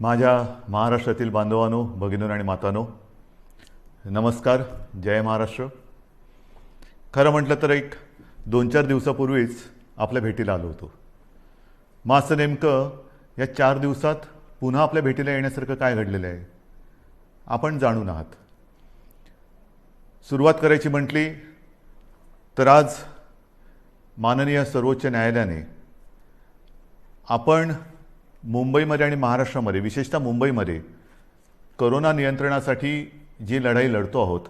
माझ्या महाराष्ट्रातील बांधवांनो, भगिनींनो आणि मातांनो, नमस्कार. जय महाराष्ट्र. खरं म्हटलं तर एक 2-4 दिवसापूर्वीच आपल्या भेटीला आलो होतो. मग असं नेमकं या 4 दिवसात पुन्हा आपल्या भेटीला येण्यासारखं काय घडलेलं आहे आपण जाणून आहात. सुरुवात करायची म्हटली तर आज माननीय सर्वोच्च न्यायालयाने आपण मुंबईमध्ये आणि महाराष्ट्रामध्ये, विशेषतः मुंबईमध्ये कोरोना नियंत्रणासाठी जी लढाई लढतो आहोत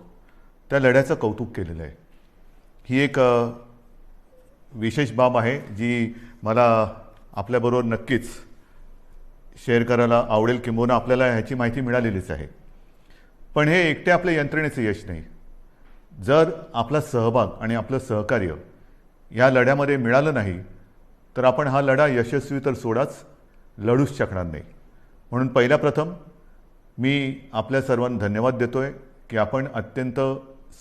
त्या लढ्याचं कौतुक केलेलं आहे. ही एक विशेष बाब आहे जी मला आपल्याबरोबर नक्कीच शेअर करायला आवडेल. किंबहुना आपल्याला ह्याची माहिती मिळालेलीच आहे. पण हे एकटे आपल्या यंत्रणेचं यश नाही. जर आपला सहभाग आणि आपलं सहकार्य या लढ्यामध्ये मिळालं नाही तर आपण हा लढा यशस्वी तर सोडाच, लढूच शकणार नाही. म्हणून पहिल्या प्रथम मी आपल्या सर्वांना धन्यवाद देतोय की आपण अत्यंत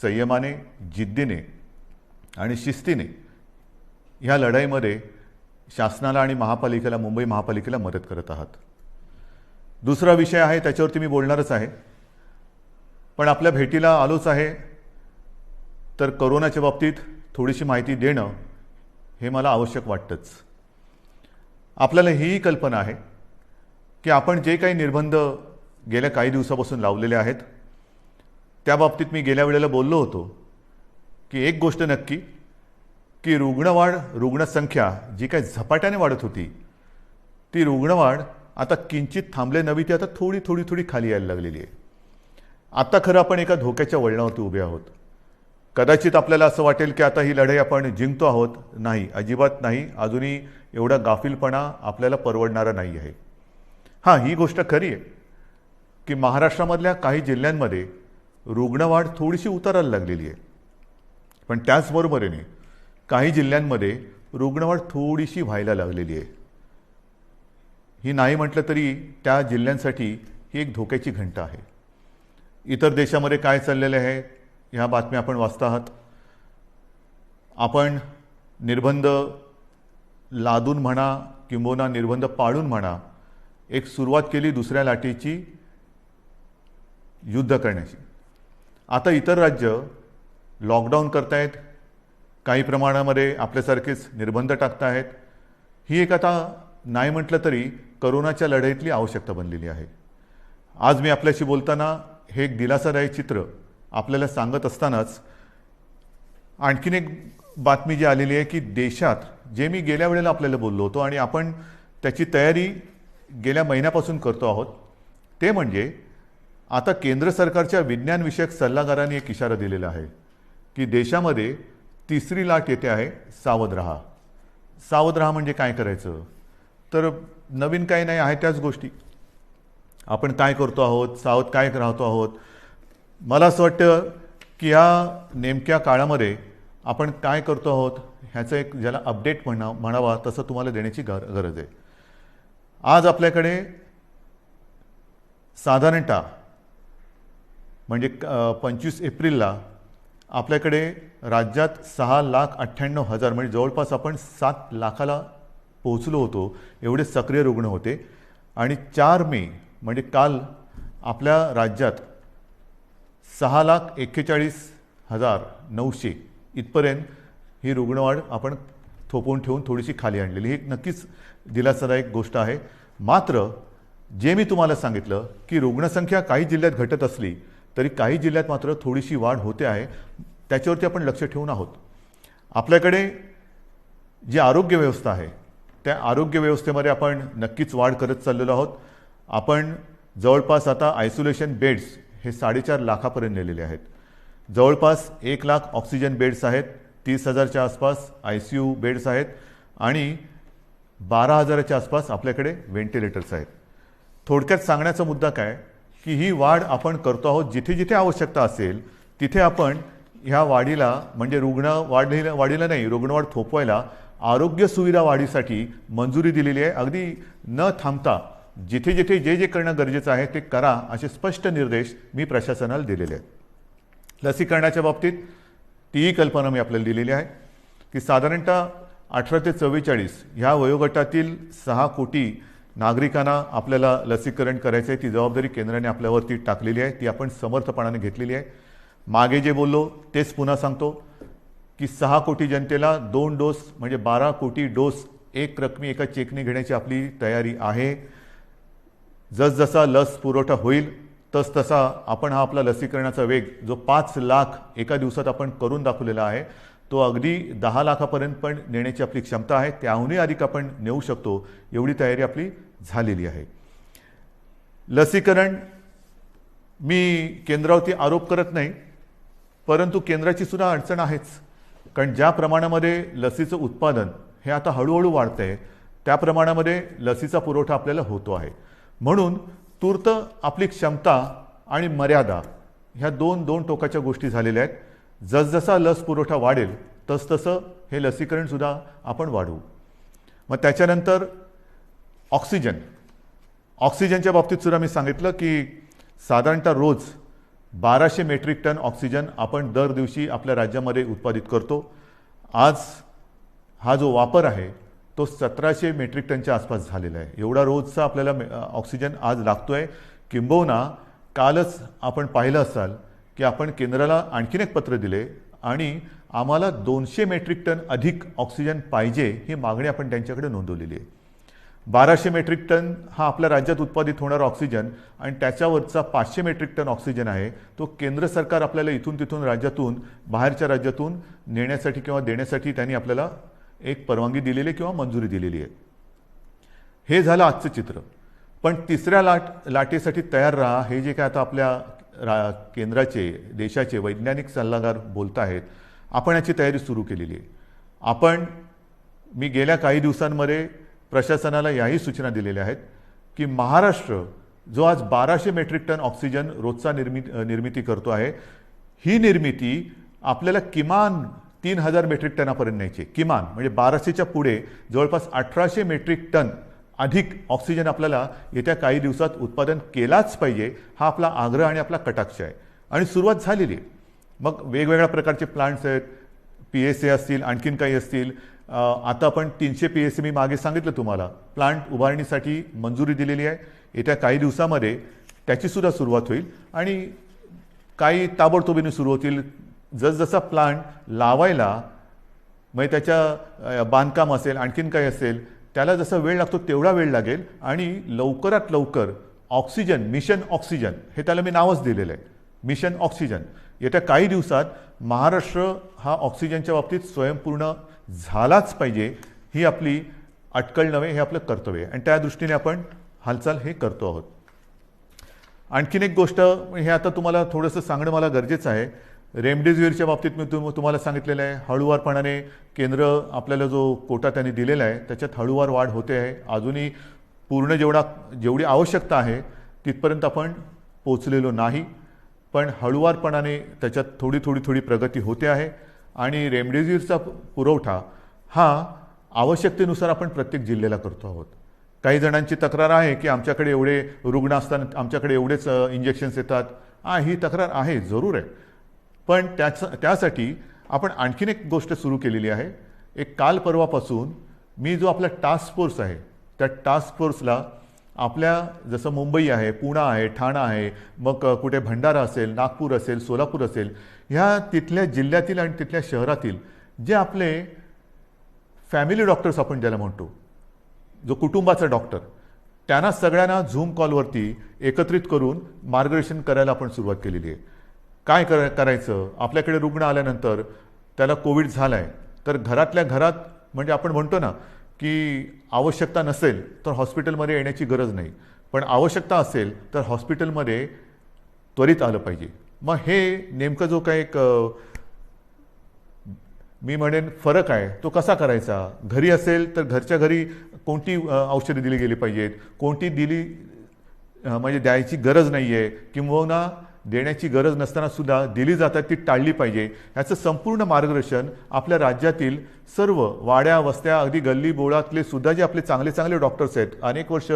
संयमाने, जिद्दीने आणि शिस्तीने ह्या लढाईमध्ये शासनाला आणि महापालिकेला, मुंबई महापालिकेला मदत करत आहात. दुसरा विषय आहे, त्याच्यावरती मी बोलणारच आहे. पण आपल्या भेटीला आलोच आहे तर कोरोनाच्या बाबतीत थोडीशी माहिती देणं हे मला आवश्यक वाटतंच. आपल्याला हीही कल्पना आहे की आपण जे काही निर्बंध गेल्या काही दिवसापासून लावलेले आहेत त्या बाबतीत मी गेल्या वेळेला बोललो होतो की एक गोष्ट नक्की की रुग्णसंख्या जी काही झपाट्याने वाढत होती ती रुग्णवाढ आता किंचित थांबले नव्हे, ती आता थोडी थोडी थोडी खाली यायला लागलेली आहे. आता खरं आपण एका धोक्याच्या वळणावरती उभे आहोत. कदाचित आपल्याला असं वाटेल की आता ही लढाई आपण जिंकतो आहोत. नाही, अजिबात नाही. अजूनही एवढा गाफीलपणा आपल्याला परवडणारा नाही आहे. हां, ही गोष्ट खरी आहे की महाराष्ट्रामधल्या काही जिल्ह्यांमध्ये रुग्णवाढ थोडीशी उतरायला लागलेली आहे. पण त्याचबरोबरीने काही जिल्ह्यांमध्ये रुग्णवाढ थोडीशी व्हायला लागलेली आहे. ही नाही म्हटलं तरी त्या जिल्ह्यांसाठी ही एक धोक्याची घंटा आहे. इतर देशामध्ये काय चाललेलं आहे ह्या बातम्या आपण वाचता आहात. आपण निर्बंध लादून म्हणा किंबहुना निर्बंध पाळून म्हणा, एक सुरुवात केली दुसऱ्या लाटेची युद्ध करण्याची. आता इतर राज्य लॉकडाऊन करतायत, काही प्रमाणामध्ये आपल्यासारखेच निर्बंध टाकतायत. ही एक आता नाही म्हटलं तरी कोरोनाच्या लढाईतली आवश्यकता बनलेली आहे. आज मी आपल्याशी बोलताना हे एक दिलासादायक चित्र आपल्याला सांगत असतानाच आणखीन एक बातमी जी आलेली आहे की देशात, जे मी गेल्या वेळेला आपल्याला बोललो होतो आणि आपण त्याची तयारी गेल्या महिन्यापासून करतो आहोत, ते म्हणजे आता केंद्र सरकारच्या विज्ञानविषयक सल्लागारांनी एक इशारा दिलेला आहे की देशामध्ये तिसरी लाट येते आहे, सावध राहा. सावध राहा म्हणजे काय करायचं? तर नवीन काही नाही आहे, त्याच गोष्टी आपण काय करतो आहोत, सावध काय राहतो आहोत. मला असं वाटतं की या नेमक्या काळामध्ये आपण काय करतो आहोत ह्याचं एक, ज्याला अपडेट म्हणावा तसं तुम्हाला देण्याची गरज आहे. आज आपल्याकडे साधारणतः म्हणजे 25 एप्रिलला आपल्याकडे राज्यात 6,98,000 म्हणजे जवळपास आपण 7 लाखाला पोहोचलो होतो, एवढे सक्रिय रुग्ण होते. आणि 4 मे म्हणजे काल आपल्या राज्यात 6,41,900 इथपर्यंत ही रुग्णवाढ आपण थोपवून ठेवून थोडीशी खाली आणलेली. ही नक्कीच दिलासादायक गोष्ट आहे. मात्र जे मी तुम्हाला सांगितलं की रुग्णसंख्या काही जिल्ह्यात घटत असली तरी काही जिल्ह्यात मात्र थोडीशी वाढ होते आहे, त्याच्यावरती आपण लक्ष ठेवून आहोत. आपल्याकडे जी आरोग्य व्यवस्था आहे त्या आरोग्य व्यवस्थेमध्ये आपण नक्कीच वाढ करत चाललेलो आहोत. आपण जवळपास आता आयसोलेशन बेड्स हे 4.5 लाखापर्यंत नेलेले आहेत. जवळपास 1 लाख ऑक्सिजन बेड्स आहेत, 30,000च्या आसपास ICU बेड्स आहेत आणि 12,000च्या आसपास आपल्याकडे व्हेंटिलेटर्स आहेत. थोडक्यात सांगण्याचा मुद्दा काय की ही वाढ आपण करतो आहोत. जिथे जिथे आवश्यकता असेल तिथे आपण ह्या वाढीला, म्हणजे वाढीला नाही, रुग्णवाढ थोपवायला, आरोग्य सुविधा वाढीसाठी मंजुरी दिलेली आहे. अगदी न थांबता जिथे जिथे जे जे करणं गरजेचं आहे ते करा, असे स्पष्ट निर्देश मी प्रशासनाला दिलेले आहेत. लसीकरणाच्या बाबतीत तीही कल्पना मी आपल्याला दिलेली आहे की साधारणतः 18 ते 44 ह्या वयोगटातील 6 कोटी नागरिकांना आपल्याला लसीकरण करायचं आहे, ती जबाबदारी केंद्राने आपल्यावरती टाकलेली आहे, ती आपण समर्थपणाने घेतलेली आहे. मागे जे बोललो तेच पुन्हा सांगतो की 6 कोटी जनतेला 2 डोस म्हणजे 12 कोटी डोस एक रकमी एका चेकने घेण्याची आपली तयारी आहे. जसजसा लस पुरवठा होईल तसतसा आपण हा आपला लसीकरणाचा वेग जो 5 लाख एका दिवसात आपण करून दाखवलेला आहे तो अगदी 10 लाखापर्यंत पण नेण्याची आपली क्षमता आहे. त्याहूनही अधिक आपण नेऊ शकतो एवढी तयारी आपली झालेली आहे. लसीकरण मी केंद्रावरती आरोप करत नाही, परंतु केंद्राची सुद्धा अडचण आहेच. कारण ज्या प्रमाणामध्ये लसीचं उत्पादन हे आता हळूहळू वाढतंय त्या प्रमाणामध्ये लसीचा पुरवठा आपल्याला होतो आहे. म्हणून तूर्त आपली क्षमता आणि मर्यादा ह्या दोन टोकाच्या गोष्टी झालेल्या आहेत. जसजसा लस पुरवठा वाढेल तसतसं हे लसीकरण सुद्धा आपण वाढवू. मग त्याच्यानंतर ऑक्सिजनच्या बाबतीत सुद्धा मी सांगितलं की साधारणतः रोज 1200 मेट्रिक टन ऑक्सिजन आपण दर दिवशी आपल्या राज्यामध्ये उत्पादित करतो. आज हा जो वापर आहे तो 1700 मेट्रिक टनच्या आसपास झालेला आहे. एवढा रोजचा आपल्याला ऑक्सिजन आज लागतोय. किंबहुना कालच आपण पाहिलं असाल की आपण केंद्राला आणखीन एक पत्र दिले आणि आम्हाला 200 मेट्रिक टन अधिक ऑक्सिजन पाहिजे ही मागणी आपण त्यांच्याकडे नोंदवलेली आहे. 1200 मेट्रिक टन हा आपल्या राज्यात उत्पादित होणारा ऑक्सिजन आणि त्याच्यावरचा 500 मेट्रिक टन ऑक्सिजन आहे तो केंद्र सरकार आपल्याला इथून तिथून राज्यातून बाहेरच्या राज्यातून नेण्यासाठी किंवा देण्यासाठी त्यांनी आपल्याला एक परवानगी दिलेली किंवा मंजुरी दिलेली आहे. हे झालं आजचं चित्र. पण तिसऱ्या लाटेसाठी तयार राहा हे जे काय आता आपल्या केंद्राचे देशाचे वैज्ञानिक सल्लागार बोलत आहेत आपण याची तयारी सुरू केलेली आहे. मी गेल्या काही दिवसांमध्ये प्रशासनाला याही सूचना दिलेल्या आहेत की महाराष्ट्र जो आज 1200 मेट्रिक टन ऑक्सिजन रोजचा निर्मिती करतो आहे ही निर्मिती आपल्याला किमान 3000 मेट्रिक टनापर्यंत न्यायची. किमान म्हणजे 1200च्या पुढे जवळपास 1800 मेट्रिक टन अधिक ऑक्सिजन आपल्याला येत्या काही दिवसात उत्पादन केलाच पाहिजे हा आपला आग्रह आणि आपला कटाक्ष आहे आणि सुरुवात झालेली आहे. मग वेगवेगळ्या प्रकारचे प्लांट्स आहेत, PSA असतील, आणखीन काही असतील. आता आपण 300 PSA मी मागे सांगितलं तुम्हाला प्लांट उभारणीसाठी मंजुरी दिलेली आहे. येत्या काही दिवसामध्ये त्याची सुद्धा सुरुवात होईल आणि काही ताबडतोबीने सुरू होतील. जसजसा प्लांट लावायला म्हणजे त्याच्या बांधकाम असेल आणखीन काही असेल त्याला जसा वेळ लागतो तेवढा वेळ लागेल आणि लवकरात लवकर ऑक्सिजन मिशन ऑक्सिजन हे त्याला मी नावच दिलेलं आहे मिशन ऑक्सिजन. येत्या काही दिवसात महाराष्ट्र हा ऑक्सिजनच्या बाबतीत स्वयंपूर्ण झालाच पाहिजे ही आपली अटकळ नव्हे हे आपलं कर्तव्य आहे आणि त्या दृष्टीने आपण हालचाल हे करतो आहोत. आणखीन एक गोष्ट हे आता तुम्हाला थोडंसं सांगणं मला गरजेचं आहे. रेमडेसिवीरच्या बाबतीत मी तुम्हाला सांगितलेलं आहे हळूवारपणाने केंद्र आपल्याला जो कोटा त्यांनी दिलेला आहे त्याच्यात हळूवार वाढ होते आहे. अजूनही पूर्ण जेवढी आवश्यकता आहे तिथपर्यंत आपण पोचलेलो नाही, पण हळूवारपणाने त्याच्यात थोडी प्रगती होते आहे आणि रेमडेसिवीरचा पुरवठा हा आवश्यकतेनुसार आपण प्रत्येक जिल्ह्याला करतो आहोत. काही जणांची तक्रार आहे की आमच्याकडे एवढे रुग्ण असताना आमच्याकडे एवढेच इंजेक्शन्स येतात. ही तक्रार आहे, जरूर आहे, पण त्यासाठी आपण आणखीन एक गोष्ट सुरू केलेली आहे. एक काल परवापासून मी जो आपला टास्क फोर्स आहे त्या टास्क फोर्सला आपल्या जसं मुंबई आहे, पुणे आहे, ठाणा आहे, मग कुठे भंडारा असेल, नागपूर असेल, सोलापूर असेल, ह्या तिथल्या जिल्ह्यातील आणि तिथल्या शहरातील जे आपले फॅमिली डॉक्टर्स आपण ज्याला म्हणतो जो कुटुंबाचा डॉक्टर त्यांना सगळ्यांना झूम कॉलवरती एकत्रित करून मार्गदर्शन करायला आपण सुरुवात केलेली आहे. काय करायचं आपल्याकडे रुग्ण आल्यानंतर त्याला कोविड झाला आहे तर घरातल्या घरात म्हणजे आपण म्हणतो ना की आवश्यकता नसेल तर हॉस्पिटलमध्ये येण्याची गरज नाही, पण आवश्यकता असेल तर हॉस्पिटलमध्ये त्वरित आलं पाहिजे. मग हे नेमकं जो काही एक मी म्हणेन फरक आहे तो कसा करायचा. घरी असेल तर घरच्या घरी कोणती औषधे दिली गेली पाहिजेत, कोणती दिली म्हणजे द्यायची गरज नाही आहे, किंबहुना देण्याची गरज नसताना सुद्धा दिली जातात ती टाळली पाहिजे, याचं संपूर्ण मार्गदर्शन आपल्या राज्यातील सर्व वाड्या वस्त्या अगदी गल्ली बोळातले सुद्धा जे आपले चांगले चांगले डॉक्टर्स आहेत, अनेक वर्ष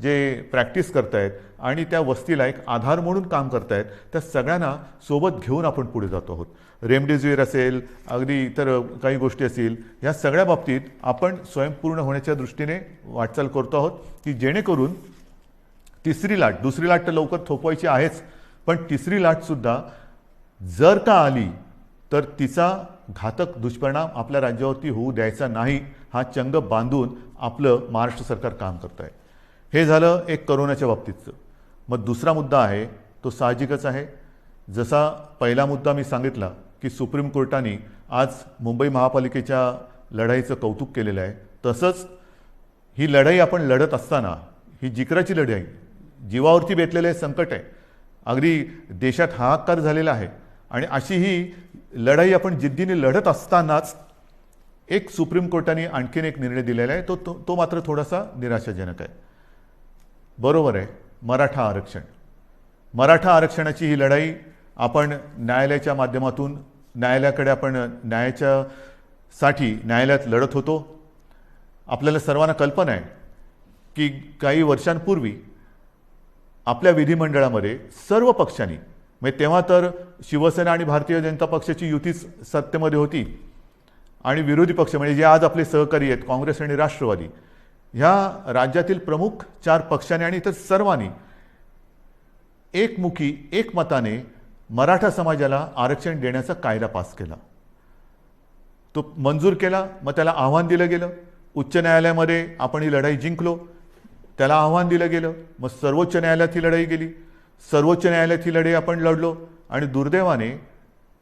जे प्रॅक्टिस करतायत आणि त्या वस्तीला एक आधार म्हणून काम करतायत, त्या सगळ्यांना सोबत घेऊन आपण पुढे जातो आहोत. रेमडेसिवीर असेल, अगदी इतर काही गोष्टी असतील, या सगळ्या बाबतीत आपण स्वयंपूर्ण होण्याच्या दृष्टीने वाटचाल करतो आहोत की जेणेकरून तिसरी लाट, दुसरी लाट तर लवकर थोपवायची आहेच, पण तिसरी लाटसुद्धा जर का आली तर तिचा घातक दुष्परिणाम आपल्या राज्यावरती होऊ द्यायचा नाही, हा चंग बांधून आपलं महाराष्ट्र सरकार काम करत आहे. हे झालं एक करोनाच्या बाबतीतचं. मग दुसरा मुद्दा आहे तो साहजिकच आहे. जसा पहिला मुद्दा मी सांगितला की सुप्रीम कोर्टाने आज मुंबई महापालिकेच्या लढाईचं कौतुक केलेलं आहे, तसंच ही लढाई आपण लढत असताना, ही जिकराची लढाई, जीवावरती बेतलेलं हे संकट आहे, अगदी देशात हाहाकार झालेला आहे, आणि अशी ही लढाई आपण जिद्दीने लढत असतानाच एक सुप्रीम कोर्टाने आणखीन एक निर्णय दिलेला आहे, तो मात्र थोडासा निराशाजनक आहे. बरोबर आहे, मराठा आरक्षण. मराठा आरक्षणाची ही लढाई आपण न्यायालयाच्या माध्यमातून, न्यायालयाकडे आपण न्यायाच्यासाठी न्यायालयात लढत होतो. आपल्याला सर्वांना कल्पना आहे की काही वर्षांपूर्वी आपल्या विधिमंडळामध्ये सर्व पक्षांनी, म्हणजे तेव्हा तर शिवसेना आणि भारतीय जनता पक्षाची युतीच सत्तेमध्ये होती, आणि विरोधी पक्ष म्हणजे जे आज आपले सहकारी आहेत काँग्रेस आणि राष्ट्रवादी, ह्या राज्यातील प्रमुख 4 पक्षांनी आणि इतर सर्वांनी एकमुखी एकमताने मराठा समाजाला आरक्षण देण्याचा कायदा पास केला. तो मंजूर केला. मग त्याला आव्हान दिलं गेलं. उच्च न्यायालयामध्ये आपण ही लढाई जिंकलो. त्याला आव्हान दिलं गेलं. मग सर्वोच्च न्यायालयात ही लढाई गेली. सर्वोच्च न्यायालयात ही लढाई आपण लढलो, आणि दुर्दैवाने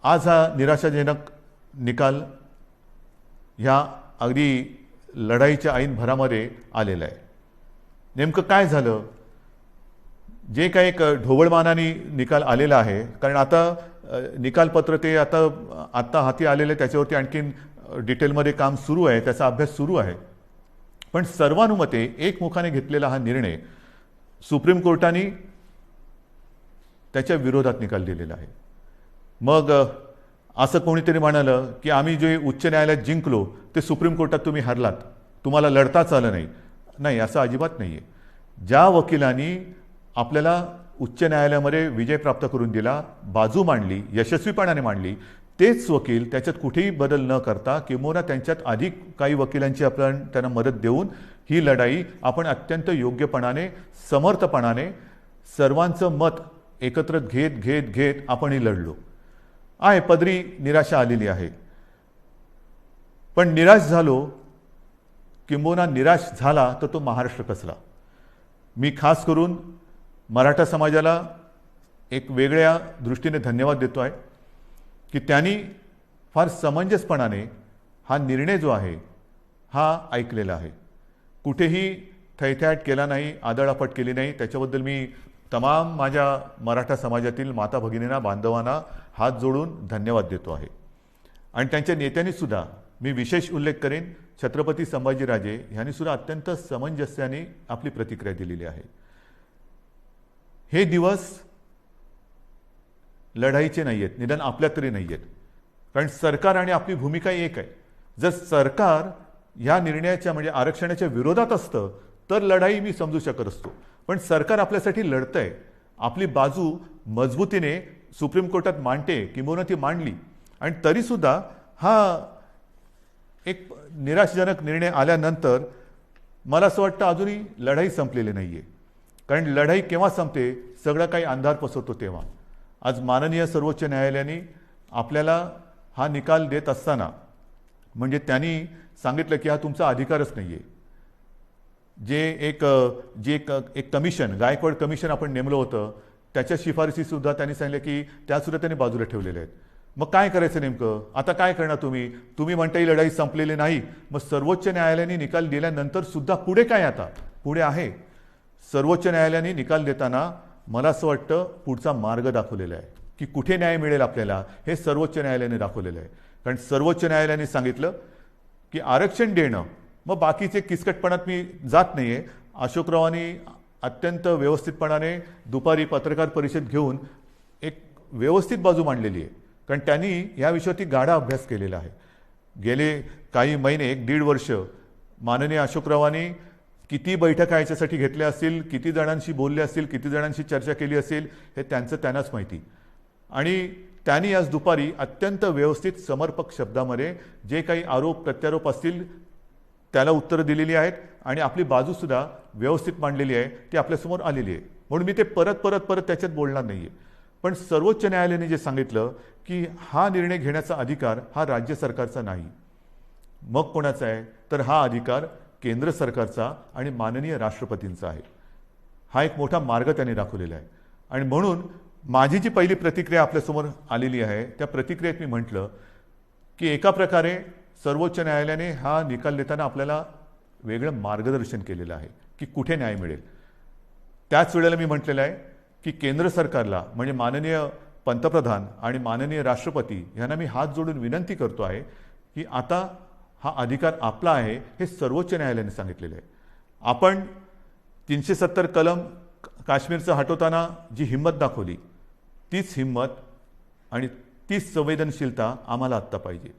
आज हा निराशाजनक निकाल ह्या अगदी लढाईच्या ऐन भरामध्ये आलेला आहे. नेमकं काय झालं? जे काही एक ढोबळमानाने निकाल आलेला आहे, कारण आता निकालपत्र ते आता हाती आलेलं आहे, त्याच्यावरती आणखीन डिटेलमध्ये काम सुरू आहे, त्याचा अभ्यास सुरू आहे. पण सर्वानुमते एकमुखाने घेतलेला हा निर्णय सुप्रीम कोर्टाने त्याच्या विरोधात निकाल दिलेला आहे. मग असं कोणीतरी म्हणालं की आम्ही जे उच्च न्यायालयात जिंकलो ते सुप्रीम कोर्टात तुम्ही हरलात, तुम्हाला लढताच आलं नाही. नाही, असं अजिबात नाही आहे. ज्या वकिलांनी आपल्याला उच्च न्यायालयामध्ये विजय प्राप्त करून दिला, बाजू मांडली, यशस्वीपणाने मांडली, तेच वकील त्याच्यात कुठेही बदल न करता किंवा त्यांच्यात अधिक काही वकिलांची आपण त्यांना मदत देऊन ही लढाई आपण अत्यंत योग्यपणाने, समर्थपणाने, सर्वांचं मत एकत्र घेत आपण ही लढलो आहे. पदरी निराशा आलेली आहे, पण निराश झालो किंबहुना निराश झाला तर तो महाराष्ट्र कसला. मी खास करून मराठा समाजाला एक वेगळ्या दृष्टीने धन्यवाद देतो आहे की त्यांनी फार समंजसपणाने हा निर्णय जो आहे हा ऐकलेला आहे. कुठेही थैथयाट केला नाही, आदळआपट केली नाही. त्याच्याबद्दल मी तमाम माझ्या मराठा समाजातील माता भगिनींना, बांधवांना हात जोडून धन्यवाद देतो आहे. आणि त्यांच्या नेत्यांनी सुद्धा मी विशेष उल्लेख करेन, छत्रपती संभाजीराजे यांनी सुद्धा अत्यंत समंजस्याने आपली प्रतिक्रिया दिलेली आहे. हे दिवस लढाईचे नाही आहेत, निदान आपल्यात तरी नाही आहेत, कारण सरकार आणि आपली भूमिका एक आहे. जर सरकार या निर्णयाच्या म्हणजे आरक्षणाच्या विरोधात असतं तर लढाई मी समजू शकत असतो, पण सरकार आपल्यासाठी लढतंय, आपली बाजू मजबूतीने सुप्रीम कोर्टात मांडते किंवा ती मांडली, आणि तरीसुद्धा हा एक निराशाजनक निर्णय आल्यानंतर मला असं वाटतं अजूनही लढाई संपलेली नाही आहे. कारण लढाई केव्हा संपते? सगळं काही अंधार पसरतो तेव्हा. आज माननीय सर्वोच्च न्यायालयाने आपल्याला हा निकाल देत असताना म्हणजे त्यांनी सांगितलं की हा तुमचा अधिकारच नाही आहे. जे एक कमिशन, गायकवाड कमिशन आपण नेमलं होतं, त्याच्या शिफारशीसुद्धा त्यांनी सांगितलं की त्यासुद्धा त्यांनी बाजूला ठेवलेल्या आहेत. मग काय करायचं नेमकं? आता काय करणार तुम्ही म्हणता ही लढाई संपलेली नाही. मग सर्वोच्च न्यायालयाने निकाल दिल्यानंतर सुद्धा पुढे काय? आता पुढे आहे. सर्वोच्च न्यायालयाने निकाल देताना मला असं वाटतं पुढचा मार्ग दाखवलेला आहे की कुठे न्याय मिळेल आपल्याला, हे सर्वोच्च न्यायालयाने दाखवलेलं आहे. कारण सर्वोच्च न्यायालयाने सांगितलं की आरक्षण देणं, मग बाकीचे किचकटपणात मी जात नाही आहे. अशोकरावांनी अत्यंत व्यवस्थितपणाने दुपारी पत्रकार परिषद घेऊन एक व्यवस्थित बाजू मांडलेली आहे, कारण त्यांनी या विषयावरती गाढा अभ्यास केलेला आहे. गेले काही महिने 1-1.5 वर्ष माननीय अशोकरावांनी किती बैठका याच्यासाठी घेतल्या असतील, किती जणांशी बोलले असतील, किती जणांशी चर्चा केली असेल, हे त्यांनाच माहिती. आणि त्यांनी आज दुपारी अत्यंत व्यवस्थित समर्पक शब्दामध्ये जे काही आरोप प्रत्यारोप असतील त्याला उत्तरं दिलेली आहेत आणि आपली बाजूसुद्धा व्यवस्थित मांडलेली आहे, ती आपल्यासमोर आलेली आहे. म्हणून मी ते परत त्याच्यात बोलणार नाही आहे. पण सर्वोच्च न्यायालयाने जे सांगितलं की हा निर्णय घेण्याचा अधिकार हा राज्य सरकारचा नाही, मग कोणाचा आहे, तर हा अधिकार केंद्र सरकारचा आणि माननीय राष्ट्रपतींचा आहे. हा एक मोठा मार्ग त्यांनी दाखवलेला आहे. आणि म्हणून माझी जी पहिली प्रतिक्रिया आपल्यासमोर आलेली आहे, त्या प्रतिक्रियेत मी म्हटलं की एका प्रकारे सर्वोच्च न्यायालयाने हा निकाल देताना आपल्याला वेगळं मार्गदर्शन केलेलं आहे की कुठे न्याय मिळेल. त्याच वेळेला मी म्हटलेलं आहे की केंद्र सरकारला, म्हणजे माननीय पंतप्रधान आणि माननीय राष्ट्रपती यांना मी हात जोडून विनंती करतो आहे की आता हा अधिकार आपला आहे, हे सर्वोच्च न्यायालयाने सांगितलेलं आहे. आपण 370 कलम काश्मीरचं हटवताना जी हिंमत दाखवली, तीच हिंमत आणि तीच संवेदनशीलता आम्हाला आत्ता पाहिजे.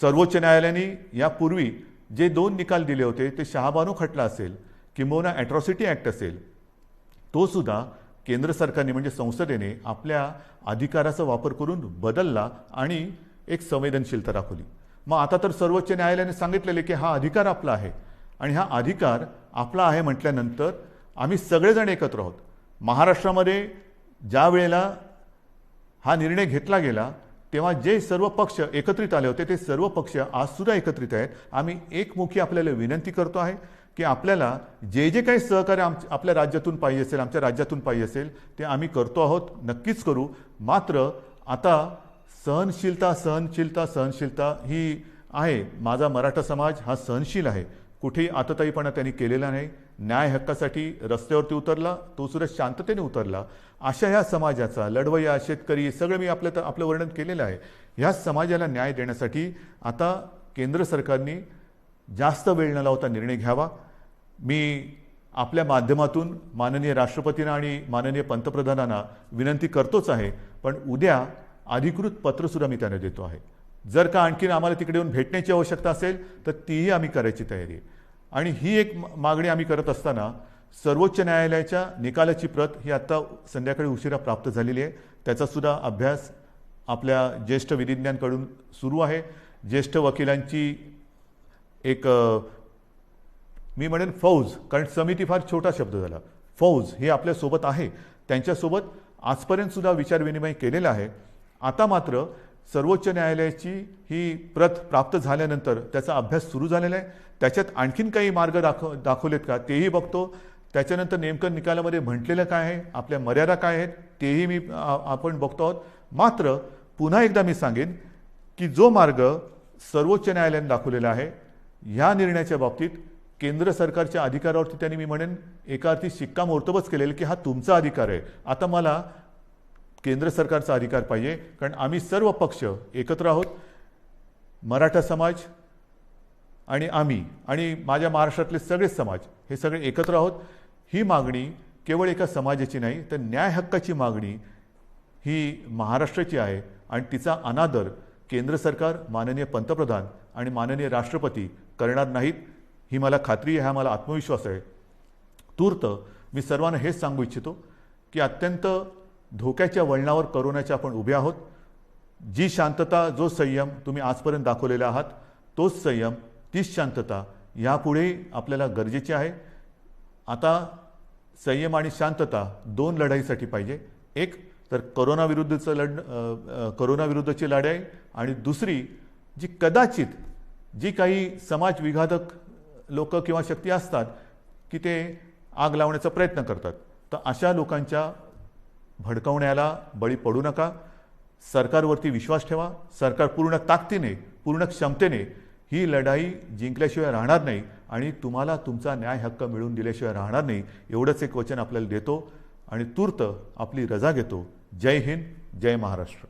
सर्वोच्च न्यायालयाने यापूर्वी जे 2 निकाल दिले होते, ते शहाबानो खटला असेल किंबहुना ॲट्रॉसिटी ॲक्ट असेल, तो सुद्धा केंद्र सरकारने म्हणजे संसदेने आपल्या अधिकाराचा वापर करून बदलला आणि एक संवेदनशीलता दाखवली. मग आता तर सर्वोच्च न्यायालयाने सांगितलेले की हा अधिकार आपला आहे, आणि हा अधिकार आपला आहे म्हटल्यानंतर आम्ही सगळेजण एकत्र आहोत. महाराष्ट्रामध्ये ज्या वेळेला हा निर्णय घेतला गेला तेव्हा जे सर्व पक्ष एकत्रित आले होते, ते सर्व पक्ष आजसुद्धा एकत्रित आहेत. आम्ही एकमुखी आपल्याला विनंती करतो आहे की आपल्याला जे जे काही सहकार्य आपल्या राज्यातून पाहिजे असेल, आमच्या राज्यातून पाहिजे असेल, ते आम्ही करतो आहोत, नक्कीच करू. मात्र आता सहनशीलता ही आहे. माझा मराठा समाज हा सहनशील आहे, कुठेही आतताईपणा त्यांनी केलेला नाही. न्याय हक्कासाठी रस्त्यावरती उतरला, तो सुद्धा शांततेने उतरला. अशा ह्या समाजाचा, लढवय्या, शेतकरी, सगळं मी आपलं वर्णन केलेलं आहे. ह्या समाजाला न्याय देण्यासाठी आता केंद्र सरकारने जास्त वेळ न लावता निर्णय घ्यावा. मी आपल्या माध्यमातून माननीय राष्ट्रपतींना आणि माननीय पंतप्रधानांना विनंती करतोच आहे, पण उद्या अधिकृत पत्रसुद्धा मी त्यांना देतो आहे. जर का आणखीन आम्हाला तिकडे येऊन भेटण्याची आवश्यकता असेल तर तीही आम्ही करायची तयारी आहे. आणि ही एक मागणी आम्ही करत असताना सर्वोच्च न्यायालयाच्या निकालाची प्रत ही आत्ता संध्याकाळी उशिरा प्राप्त झालेली आहे. त्याचासुद्धा अभ्यास आपल्या ज्येष्ठ विधिज्ञांकडून सुरू आहे. ज्येष्ठ वकिलांची एक मी म्हणेन फौज, कारण समिती फार छोटा शब्द झाला, फौज ही आपल्यासोबत आहे. त्यांच्यासोबत आजपर्यंतसुद्धा विचारविनिमय केलेला आहे. आता मात्र सर्वोच्च न्यायालयाची ही प्रत प्राप्त झाल्यानंतर त्याचा अभ्यास सुरू झालेला आहे. त्याच्यात आणखीन काही मार्ग दाखवलेत का तेही बघतो. त्याच्यानंतर नेमकं निकालामध्ये म्हटलेलं काय आहे, आपल्या मर्यादा काय आहेत, तेही आपण बघतो आहोत. मात्र पुन्हा एकदा मी सांगेन की जो मार्ग सर्वोच्च न्यायालयाने दाखवलेला आहे, ह्या निर्णयाच्या बाबतीत केंद्र सरकारच्या अधिकारावरती त्यांनी मी म्हणेन एका अर्थी शिक्कामोर्तबच केलेलं की हा तुमचा अधिकार आहे. आता मला केंद्र सरकारचा अधिकार पाहिजे, कारण आम्ही सर्व पक्ष एकत्र आहोत. मराठा समाज आणि आम्ही आणि माझ्या महाराष्ट्रातले सगळे समाज हे सगळे एकत्र आहोत. ही मागणी केवळ एका समाजाची नाही, तर न्याय हक्काची मागणी ही महाराष्ट्राची आहे. आणि तिचा अनादर केंद्र सरकार, माननीय पंतप्रधान आणि माननीय राष्ट्रपती करणार नाहीत, ही मला खात्री आहे, हा मला आत्मविश्वास आहे. तूर्त मी सर्वांना हेच सांगू इच्छितो की अत्यंत धोक्याच्या वळणावर कोरोनाच्या आपण उभे आहोत. जी शांतता, जो संयम तुम्ही आजपर्यंत दाखवलेला आहात, तोच संयम, तीच शांतता यापुढे आपल्याला गरजेची आहे. आता संयम आणि शांतता 2 लढाईसाठी पाहिजे. एक तर कोरोनाविरुद्धची लढाई, आणि दुसरी जी कदाचित जी काही समाज विघातक लोक किंवा शक्ती असतात की ते आग लावण्याचा प्रयत्न करतात, तर अशा लोकांच्या भडकवण्याला बळी पडू नका. सरकारवरती विश्वास ठेवा. सरकार पूर्ण ताकदीने, पूर्ण क्षमतेने ही लढाई जिंकल्याशिवाय राहणार नाही आणि तुम्हाला तुमचा न्याय हक्क मिळवून दिल्याशिवाय राहणार नाही. एवढंच एक वचन आपल्याला देतो आणि तूर्त आपली रजा घेतो. जय हिंद, जय महाराष्ट्र.